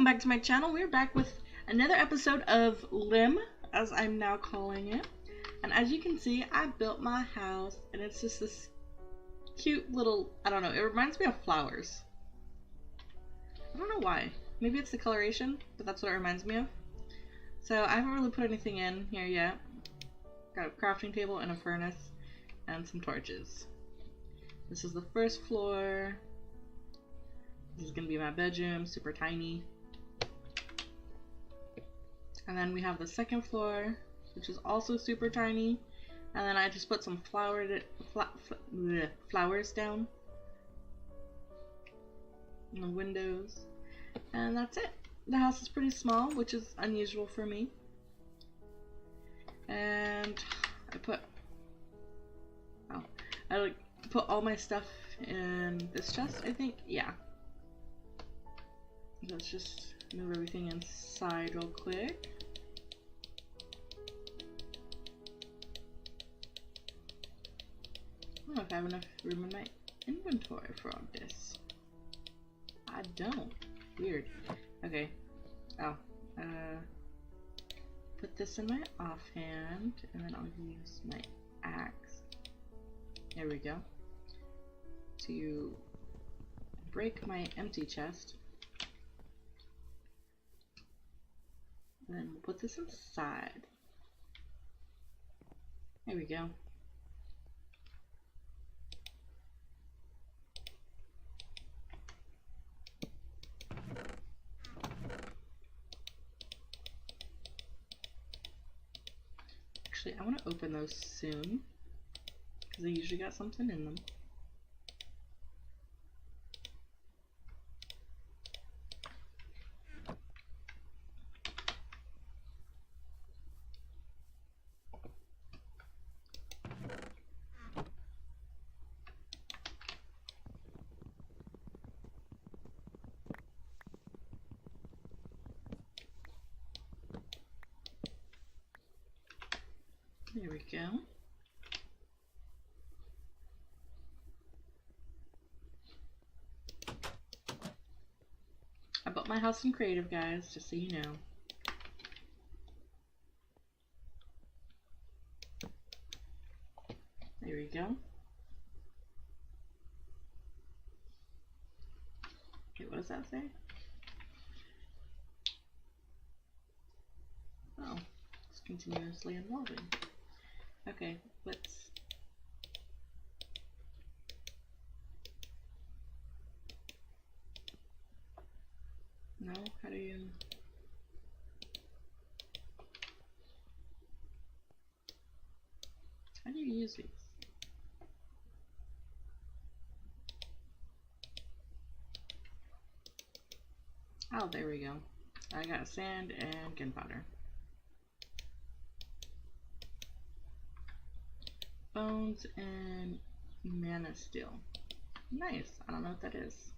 welcome back to my channel. We're back with another episode of LIM, as I'm now calling it. And as you can see, I built my house, and it's just this cute little, I don't know, it reminds me of flowers. I don't know why. Maybe it's the coloration, but that's what it reminds me of. So I haven't really put anything in here yet. Got a crafting table and a furnace and some torches. This is the first floor. This is gonna be my bedroom, super tiny. And then we have the second floor, which is also super tiny. And then I just put some flowers down in the windows. And that's it. The house is pretty small, which is unusual for me. And I put all my stuff in this chest, I think. Yeah. Let's just move everything inside real quick. I don't know if I have enough room in my inventory for all this. I don't. Weird. Okay. Oh. Put this in my offhand, and then I'll use my axe. There we go. To break my empty chest. And then we'll put this inside. There we go. Actually, I want to open those soon, because they usually got something in them. There we go. I built my house in creative, guys, just so you know. There we go. Okay, what does that say? Oh, it's continuously evolving. Okay, let's... No? How do you... How do you use these? Oh, there we go. I got sand and gunpowder. Bones and mana steel. Nice. I don't know what that is.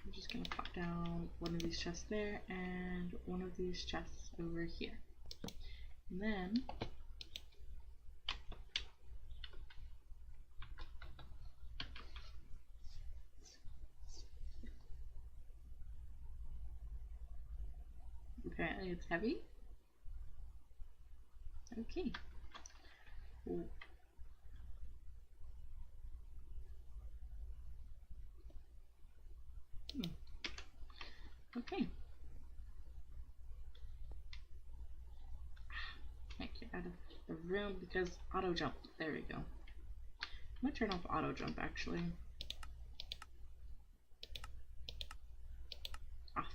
I'm just gonna pop down one of these chests there and one of these chests over here. And then apparently it's heavy. Okay. Ooh. Okay. Can't get out of the room because auto jump. There we go. I'm gonna turn off auto jump actually. Off.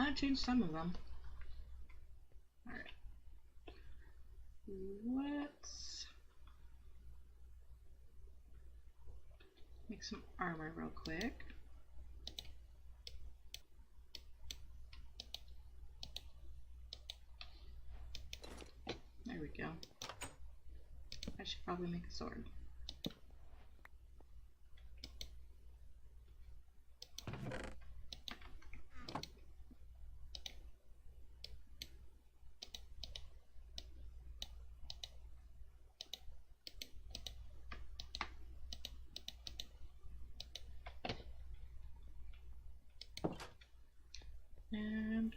I changed some of them. Alright. Let's make some armor real quick. There we go. I should probably make a sword. And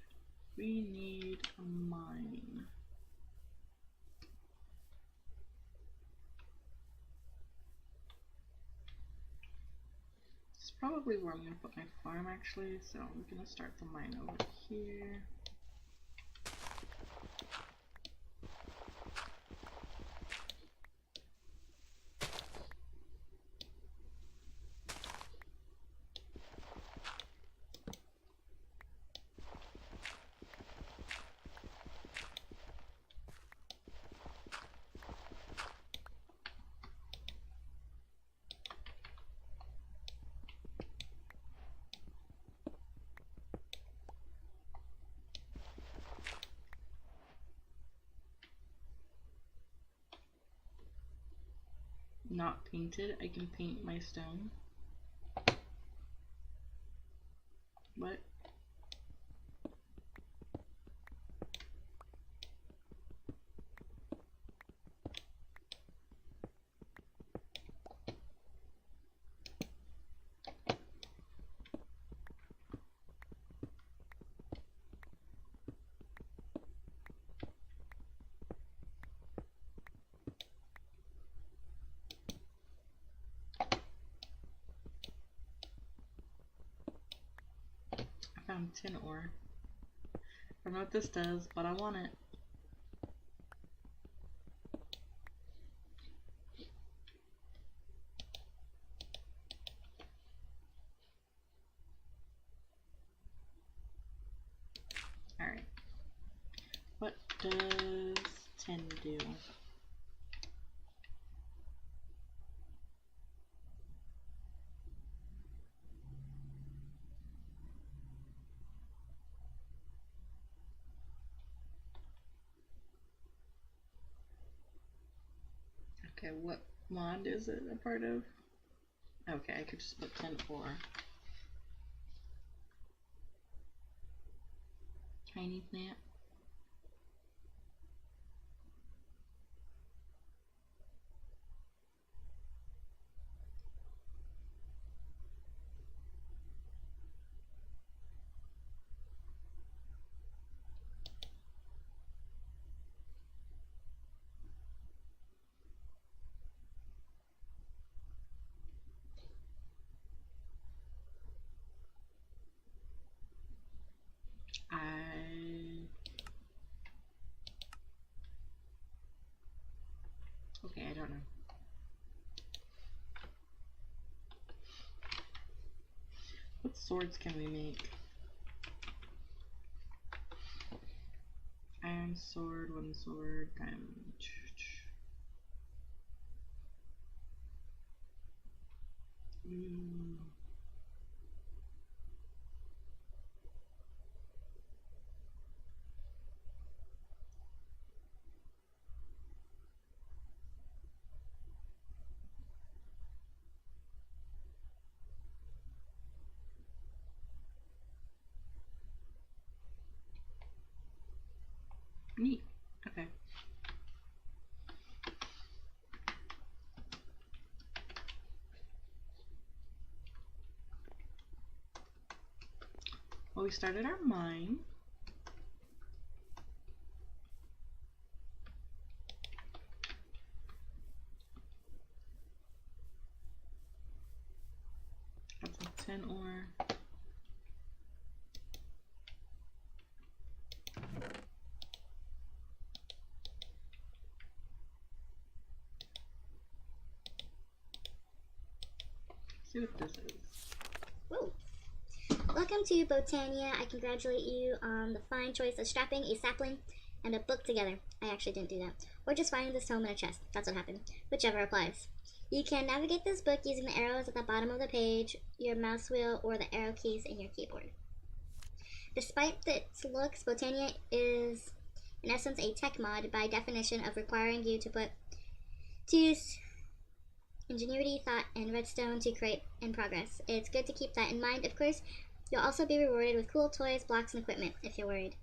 we need a mine. This is probably where I'm going to put my farm actually, so I'm going to start the mine over here. Not painted, I can paint my stone. What? Found tin ore. I don't know what this does, but I want it. Alright. What does tin do? Okay, what mod is it a part of? Okay, I could just put 10 ore. Tiny plant. Okay, I don't know. What swords can we make? Iron sword, wooden sword, diamond. Neat. Okay. Well, we started our mine. Got some tin ore. See what this is. Ooh. Welcome to Botainia. I congratulate you on the fine choice of strapping a sapling and a book together. I actually didn't do that. Or just finding this tome in a chest. That's what happened. Whichever applies. You can navigate this book using the arrows at the bottom of the page, your mouse wheel, or the arrow keys in your keyboard. Despite its looks, Botainia is in essence a tech mod by definition of requiring you to use ingenuity, thought, and redstone to create and progress. It's good to keep that in mind. Of course, you'll also be rewarded with cool toys, blocks, and equipment if you're worried.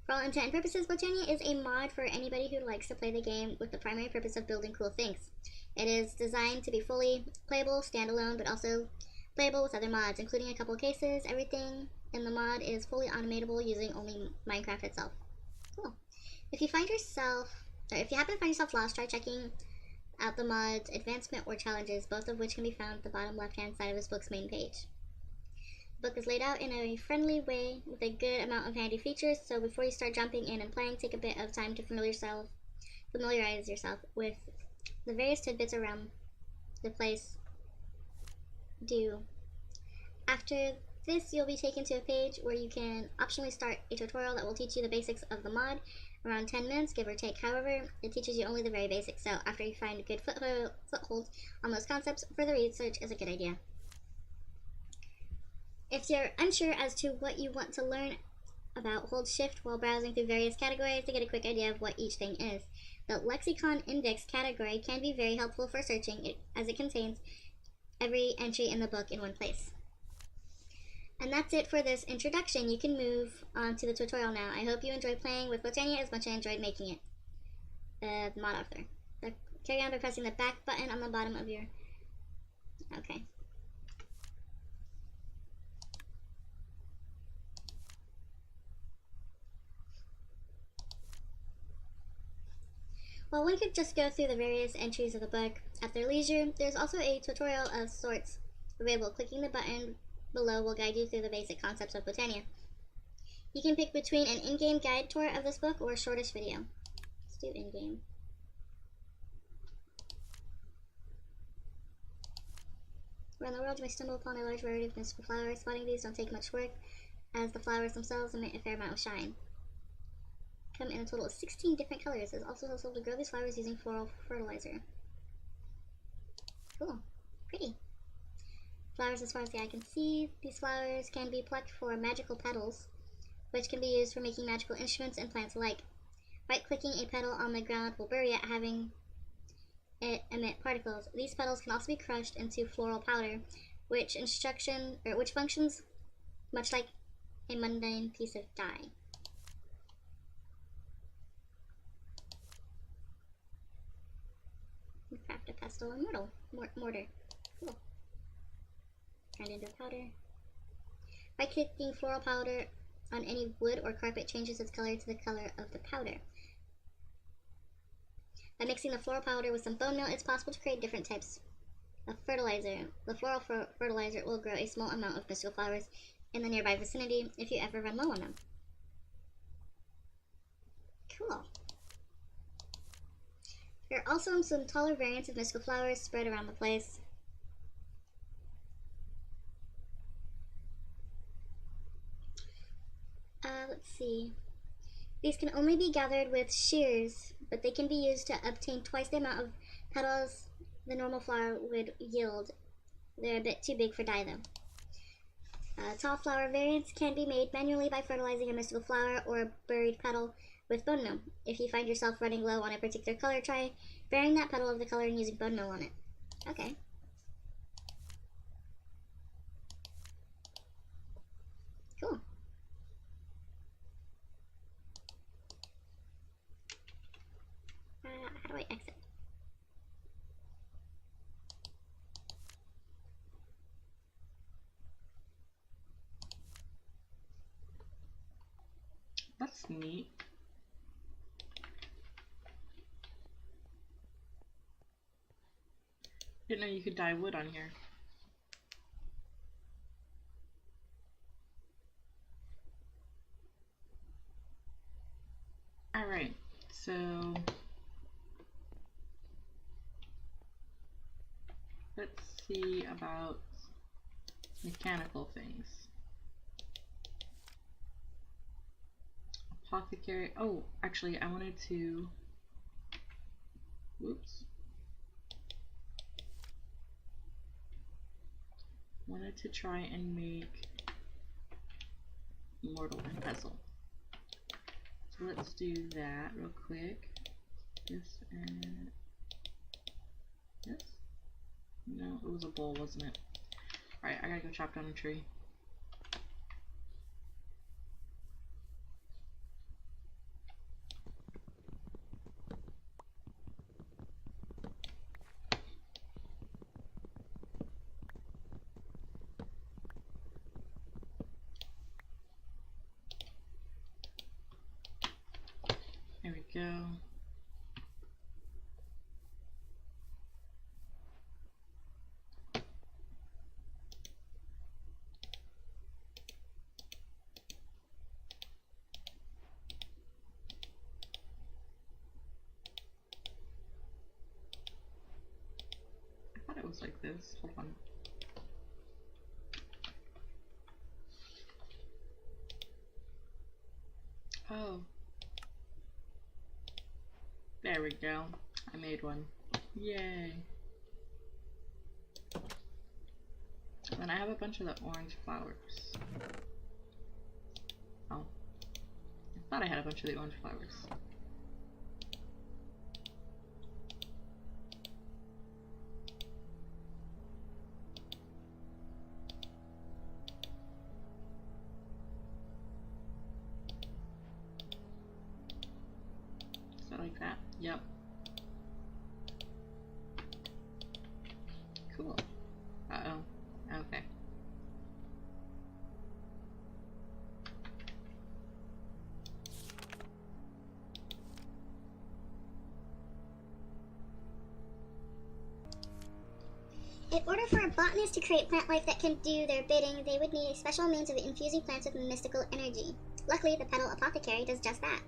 For all intent and purposes, Botainia is a mod for anybody who likes to play the game with the primary purpose of building cool things. It is designed to be fully playable, standalone, but also playable with other mods, including a couple cases. Everything in the mod is fully automatable using only Minecraft itself. Cool. If you happen to find yourself lost, try checking out the mod's advancement or challenges, both of which can be found at the bottom left-hand side of this book's main page. The book is laid out in a friendly way with a good amount of handy features, so before you start jumping in and playing, take a bit of time to familiarize yourself with the various tidbits around the place. After this, you'll be taken to a page where you can optionally start a tutorial that will teach you the basics of the mod, around 10 minutes, give or take. However, it teaches you only the very basics, so after you find a good foothold on those concepts, further research is a good idea. If you're unsure as to what you want to learn about, hold shift while browsing through various categories to get a quick idea of what each thing is. The lexicon index category can be very helpful for searching, as it contains every entry in the book in one place. And that's it for this introduction. You can move on to the tutorial now. I hope you enjoyed playing with Botainia as much as I enjoyed making it. The mod author. Carry on by pressing the back button on the bottom of your... Okay. While one could just go through the various entries of the book at their leisure, there's also a tutorial of sorts available. Clicking the button below will guide you through the basic concepts of Botainia. You can pick between an in-game guide tour of this book or a shortish video. Let's do in-game. Around the world, you may stumble upon a large variety of mystical flowers. Spotting these don't take much work, as the flowers themselves emit a fair amount of shine. Come in a total of 16 different colors. It's also possible to grow these flowers using floral fertilizer. Cool. Pretty. Flowers as far as the eye can see. These flowers can be plucked for magical petals, which can be used for making magical instruments and plants alike. Right-clicking a petal on the ground will bury it, having it emit particles. These petals can also be crushed into floral powder, which functions much like a mundane piece of dye. Craft a pestle and mortar. Cool. Grind into a powder. By clicking floral powder on any wood or carpet changes its color to the color of the powder. By mixing the floral powder with some bone meal, it's possible to create different types of fertilizer. The floral fertilizer will grow a small amount of mystical flowers in the nearby vicinity if you ever run low on them. Cool. There are also some taller variants of mystical flowers spread around the place. Let's see. These can only be gathered with shears, but they can be used to obtain twice the amount of petals the normal flower would yield. They're a bit too big for dye though. Tall flower variants can be made manually by fertilizing a mystical flower or a buried petal with bone meal. If you find yourself running low on a particular color, try burying that petal of the color and using bone meal on it. Okay. Cool. How do I exit? That's neat. Didn't know you could dye wood on here. Alright, so let's see about mechanical things. apothecary. Oh, actually, I wanted to. Whoops. Wanted to try and make mortal and pestle. So let's do that real quick. This and this. No, it was a bowl, wasn't it? Alright, I gotta go chop down a tree. There we go. I thought it was like this. Hold on. Oh. There we go. I made one. Yay. And I have a bunch of the orange flowers. Oh. I thought I had a bunch of the orange flowers. Is that like that? Yep. Cool. Uh-oh. Okay. In order for a botanist to create plant life that can do their bidding, they would need a special means of infusing plants with mystical energy. Luckily, the petal apothecary does just that.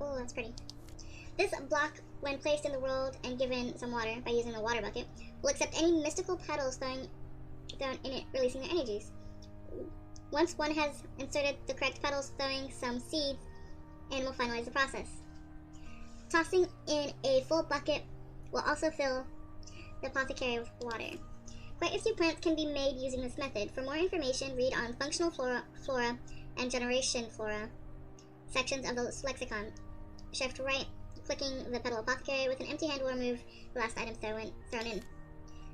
Oh, that's pretty. This block, when placed in the world and given some water by using the water bucket, will accept any mystical petals thrown in it, releasing their energies. Once one has inserted the correct petals, throwing some seeds, and will finalize the process. Tossing in a full bucket will also fill the apothecary with water. Quite a few plants can be made using this method. For more information, read on functional flora and generation flora sections of the lexicon. Shift right, clicking the petal apothecary with an empty hand will remove the last item thrown in.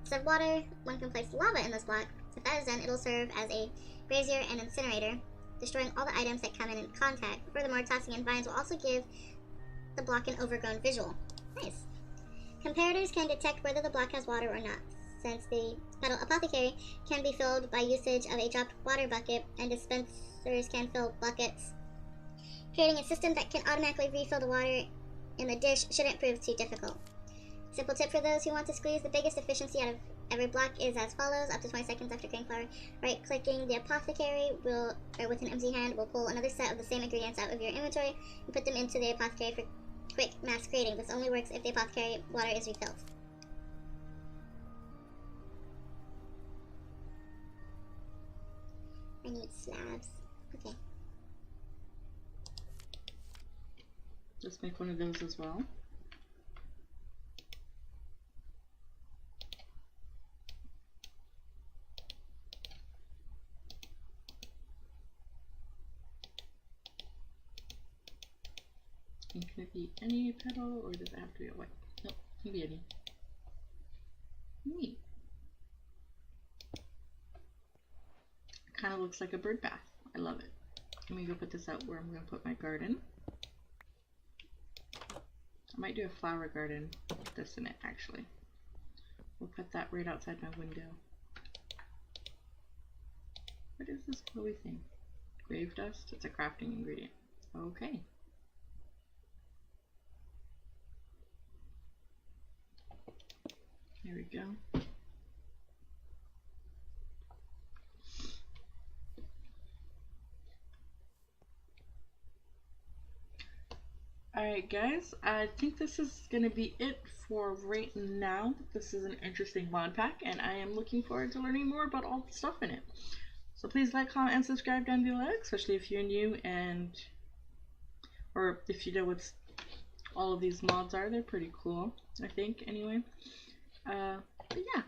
Instead of water, one can place lava in this block. If that is done, it'll serve as a brazier and incinerator, destroying all the items that come in contact. Furthermore, tossing in vines will also give the block an overgrown visual. Nice. Comparators can detect whether the block has water or not, since the petal apothecary can be filled by usage of a dropped water bucket, and dispensers can fill buckets. Creating a system that can automatically refill the water in the dish shouldn't prove too difficult. Simple tip for those who want to squeeze the biggest efficiency out of every block is as follows. Up to 20 seconds after creating flour, right-clicking the apothecary will, or with an empty hand, will pull another set of the same ingredients out of your inventory and put them into the apothecary for quick mass creating. This only works if the apothecary water is refilled. I need slabs. Okay. Let's make one of those as well. And can it be any petal, or does it have to be a white? Nope, it can be any. Neat. It kind of looks like a bird bath. I love it. Let me go put this out where I'm going to put my garden. I might do a flower garden with this in it, actually. We'll put that right outside my window. What is this glowy thing? Grave dust? It's a crafting ingredient. Okay. There we go. Alright guys, I think this is going to be it for right now. This is an interesting mod pack and I am looking forward to learning more about all the stuff in it. So please like, comment, and subscribe down below, especially if you're new or if you know what all of these mods are. They're pretty cool, I think, anyway. But yeah.